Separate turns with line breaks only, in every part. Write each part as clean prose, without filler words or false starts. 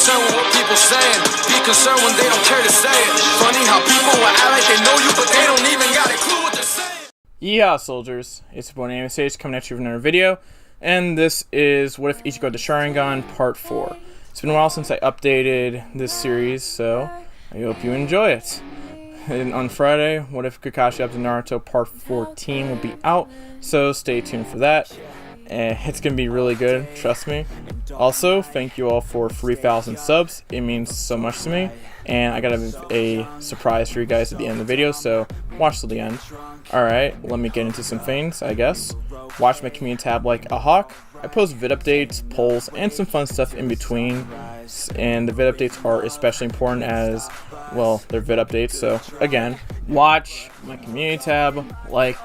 concerned with what people saying. Be concerned when they don't care to say it. Funny how people will act like they know you, but they don't even got a clue what they're saying.
Yeehaw, soldiers! It's your boy Anime coming at you with another video, and this is What If Ichigo the Sharingan Part 4. It's been a while since I updated this series, so I hope you enjoy it. And on Friday, What If Kakashi Up to Naruto Part 14 will be out, so stay tuned for that. It's going to be really good, trust me. Also, thank you all for 3,000 subs. It means so much to me. And I got a surprise for you guys at the end of the video, so watch till the end. Alright, let me get into some things, I guess. Watch my community tab like a hawk. I post vid updates, polls, and some fun stuff in between. And the vid updates are especially important as, well, they're vid updates. So, again, watch my community tab like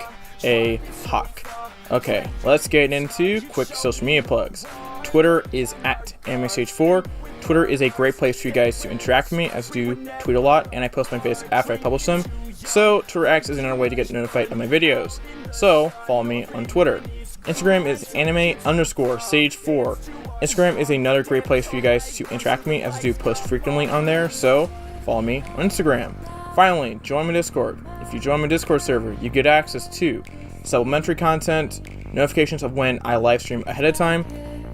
a hawk. Okay, let's get into quick social media plugs. Twitter is at AnimeSage4. Twitter is a great place for you guys to interact with me, as I do tweet a lot, and I post my videos after I publish them. So, Twitter acts as another way to get notified of my videos. So, follow me on Twitter. Instagram is anime_sage4. Instagram is another great place for you guys to interact with me, as I do post frequently on there, so follow me on Instagram. Finally, join my Discord. If you join my Discord server, you get access to supplementary content, notifications of when I live stream ahead of time,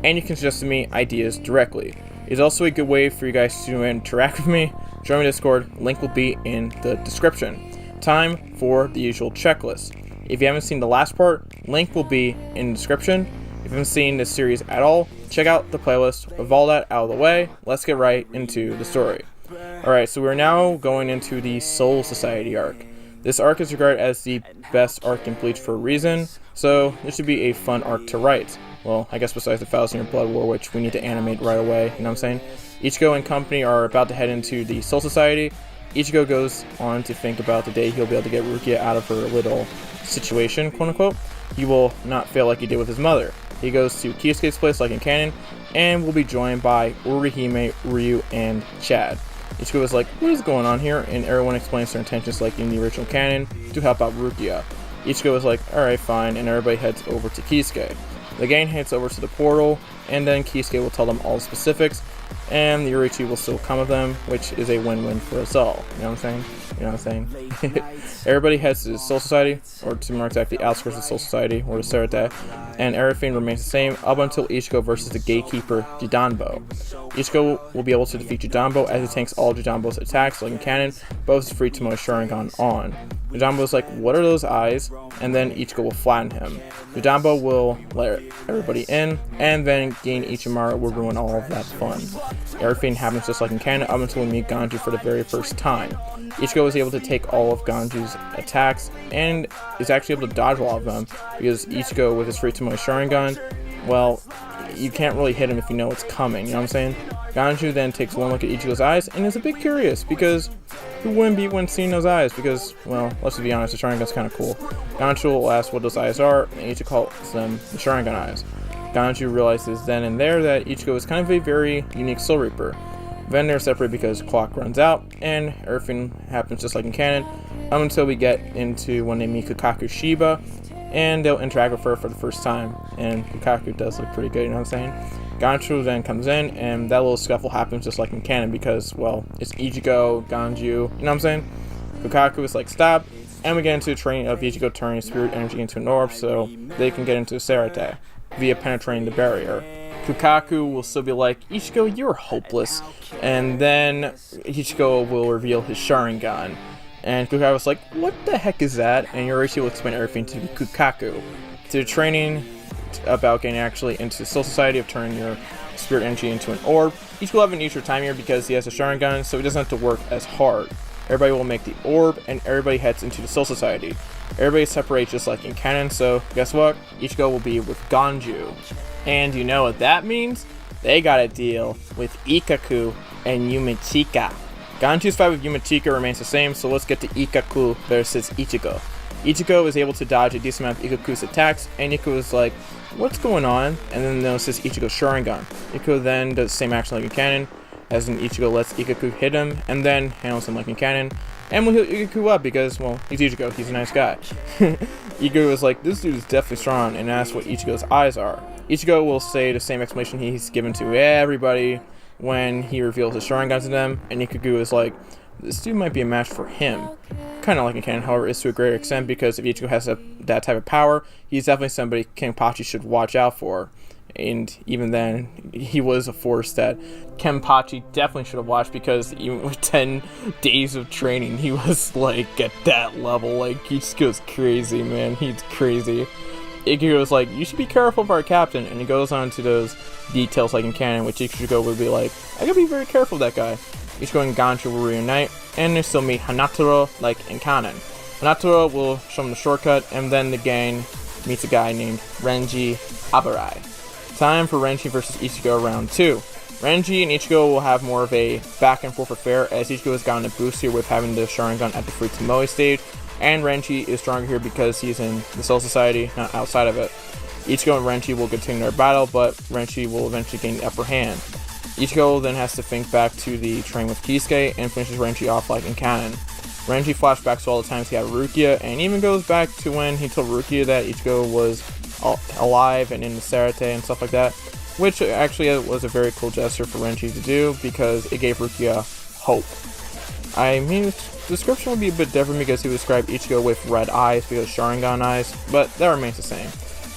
and you can suggest to me ideas directly. It's also a good way for you guys to interact with me. Join my Discord, link will be in the description. Time for the usual checklist. If you haven't seen the last part, link will be in the description. If you haven't seen this series at all, check out the playlist. With all that out of the way, let's get right into the story. Alright, so we're now going into the Soul Society arc. This arc is regarded as the best arc in Bleach for a reason, so this should be a fun arc to write. Well, I guess besides the 1,000-year blood war, which we need to animate right away, you know what I'm saying? Ichigo and company are about to head into the Soul Society. Ichigo goes on to think about the day he'll be able to get Rukia out of her little situation, quote-unquote. He will not fail like he did with his mother. He goes to Kisuke's place like in canon, and will be joined by Orihime, Ryu, and Chad. Ichigo is like, what is going on here? And everyone explains their intentions like in the original canon to help out Rukia. Ichigo is like, alright, fine, and everybody heads over to Kisuke. The gang heads over to the portal, and then Kisuke will tell them all the specifics, and the Urichi will still come with them, which is a win-win for us all. You know what I'm saying? You know what I'm saying? Everybody heads to the Soul Society, or to more exactly, the outskirts of the Soul Society, or the Serete, and everything remains the same up until Ichigo versus the gatekeeper, Jidanbo. Ichigo will be able to defeat Jidanbo as he tanks all Jidanbo's attacks, like in canon, but with free Tomoe Sharingan on. Jidanbo's like, what are those eyes? And then Ichigo will flatten him. Jidanbo will let everybody in, and then gain Ichimaru will ruin all of that fun. Everything happens just like in canon up until we meet Ganju for the very first time. Ichigo is able to take all of Ganju's attacks, and is actually able to dodge all of them, because Ichigo with his free Tomoe Sharingan, well, you can't really hit him if you know it's coming, you know what I'm saying? Ganju then takes one look at Ichigo's eyes, and is a bit curious, because who wouldn't be when seeing those eyes? Because, well, let's be honest, the Sharingan's kind of cool. Ganju will ask what those eyes are, and Ichigo calls them the Sharingan eyes. Ganju realizes then and there that Ichigo is kind of a very unique Soul Reaper. Then they're separated because the clock runs out, and everything happens just like in canon, until we get into when they meet Kukaku Shiba, and they'll interact with her for the first time, and Kukaku does look pretty good, you know what I'm saying? Ganju then comes in, and that little scuffle happens just like in canon because, well, it's Ichigo, Ganju, you know what I'm saying? Kukaku is like, stop, and we get into the training of Ichigo turning his spirit energy into an orb so they can get into Serete via penetrating the barrier. Kukaku will still be like, Ichigo, you're hopeless, and then Ichigo will reveal his Sharingan. And Kukaku was like, what the heck is that? And Urichi will explain everything to Kukaku. To the training about getting actually into the Soul Society of turning your spirit energy into an orb. Each will have an easier time here because he has a Sharingan, so he doesn't have to work as hard. Everybody will make the orb, and everybody heads into the Soul Society. Everybody separates just like in canon, so guess what? Ichigo will be with Ganju. And you know what that means? They got a deal with Ikkaku and Yumichika. Ganju's fight with Yumichika remains the same, so let's get to Ikkaku versus Ichigo. Ichigo is able to dodge a decent amount of Ikkaku's attacks, and Ichigo is like, what's going on? And then notices Ichigo's Sharingan. Ichigo then does the same action like in canon, as in Ichigo lets Ikkaku hit him, and then handles him like in canon, and will heal Ikkaku up because, well, he's Ichigo, he's a nice guy. Ichigo is like, this dude is definitely strong, and asks what Ichigo's eyes are. Ichigo will say the same explanation he's given to everybody when he reveals his Sharingan to them, and Ichigo is like, this dude might be a match for him. Kind of like in canon, however, is to a greater extent, because if Ichigo has that type of power, he's definitely somebody Kenpachi should watch out for. And even then, he was a force that Kenpachi definitely should have watched, because even with 10 days of training, he was like at that level. Like, he just goes crazy, man. He's crazy. Ichigo was like, you should be careful of our captain, and he goes on to those details like in canon, which Ichigo would be like, I gotta be very careful of that guy. Ichigo and Gancho will reunite, and they still meet Hanataro like in canon. Hanataro will show him the shortcut, and then the gang meets a guy named Renji Abarai. Time for Renji versus Ichigo round 2. Renji and Ichigo will have more of a back and forth affair, as Ichigo has gotten a boost here with having the Sharingan at the Free Tomoe stage, and Renji is stronger here because he's in the Soul Society, not outside of it. Ichigo and Renji will continue their battle, but Renji will eventually gain the upper hand. Ichigo then has to think back to the train with Kisuke and finishes Renji off like in canon. Renji flashbacks to all the times he had Rukia, and even goes back to when he told Rukia that Ichigo was alive and in the Sarate and stuff like that, which actually was a very cool gesture for Renji to do, because it gave Rukia hope. I mean, the description would be a bit different because he would describe Ichigo with red eyes because Sharingan eyes, but that remains the same.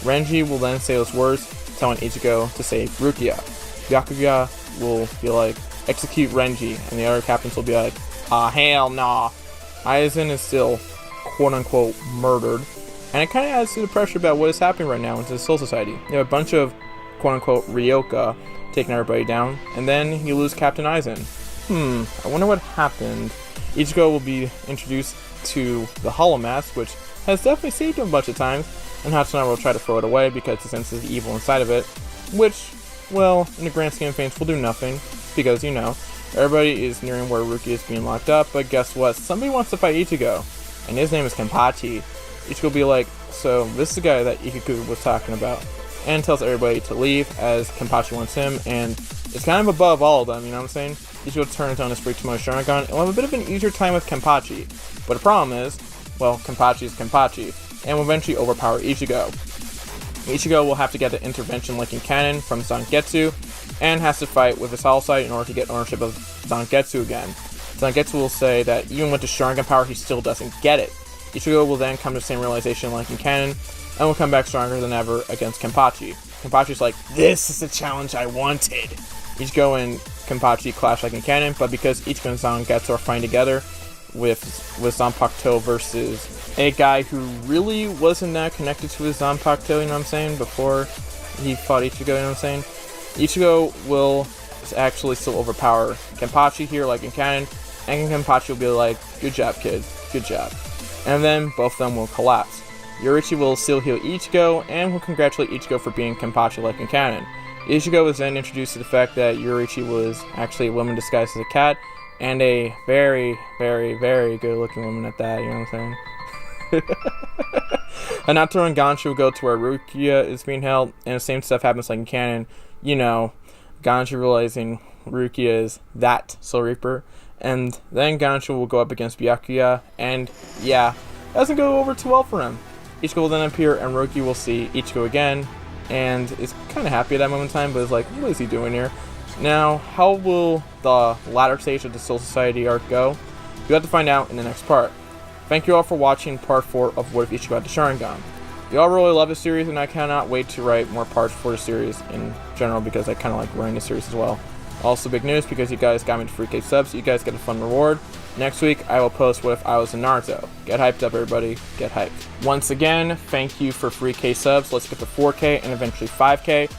Renji will then say those words, telling Ichigo to save Rukia. Byakuya will be like, execute Renji, and the other captains will be like, hell nah. Aizen is still quote-unquote murdered, and it kind of adds to the pressure about what is happening right now into the Soul Society. You have a bunch of quote-unquote Ryoka taking everybody down, and then you lose Captain Aizen. I wonder what happened. Ichigo will be introduced to the Hollow Mask, which has definitely saved him a bunch of times, and Hatsune will try to throw it away because he senses the evil inside of it, which, well, in the grand scheme of things will do nothing, because, you know, everybody is nearing where Rukia is being locked up, but guess what? Somebody wants to fight Ichigo, and his name is Kenpachi. Ichigo will be like, so this is the guy that Ichigo was talking about, and tells everybody to leave as Kenpachi wants him, and it's kind of above all of them, you know what I'm saying? Ichigo turns on his Free Tomoe Sharingan, and will have a bit of an easier time with Kenpachi, but the problem is, well, Kenpachi is Kenpachi, and will eventually overpower Ichigo. Ichigo will have to get the intervention like in canon from Zangetsu, and has to fight with his Hollow Sight in order to get ownership of Zangetsu again. Zangetsu will say that even with the Sharingan power, he still doesn't get it. Ichigo will then come to the same realization like in canon, and will come back stronger than ever against Kenpachi. Kenpachi's like, this is the challenge I wanted! Ichigo and Kenpachi clash like in canon, but because Ichigo and Zangetsu are fighting together, with Zanpakuto versus a guy who really wasn't that connected to his Zanpakuto, you know what I'm saying, before he fought Ichigo, you know what I'm saying? Ichigo will actually still overpower Kenpachi here like in canon, and Kenpachi will be like, good job kid, good job. And then both of them will collapse. Yorichi will still heal Ichigo, and will congratulate Ichigo for being Kenpachi like in canon. Ichigo is then introduced to the fact that Yorichi was actually a woman disguised as a cat, and a very, very, very good looking woman at that, you know what I'm saying? Hanataro and Gancho will go to where Rukia is being held, and the same stuff happens like in canon. You know, Gancho realizing Rukia is that Soul Reaper, and then Gancho will go up against Byakuya, and yeah, doesn't go over too well for him. Ichigo will then appear, and Rukia will see Ichigo again, and is kind of happy at that moment in time, but is like, what is he doing here? Now, how will the latter stage of the Soul Society arc go? You'll have to find out in the next part. Thank you all for watching part 4 of What If Ichigo Had the Sharingan. You all really love this series, and I cannot wait to write more parts for the series in general, because I kind of like writing the series as well. Also, big news, because you guys got me to 3K subs, you guys get a fun reward. Next week, I will post What If I Was in Naruto. Get hyped up, everybody. Get hyped. Once again, thank you for 3K subs. Let's get to 4K and eventually 5K.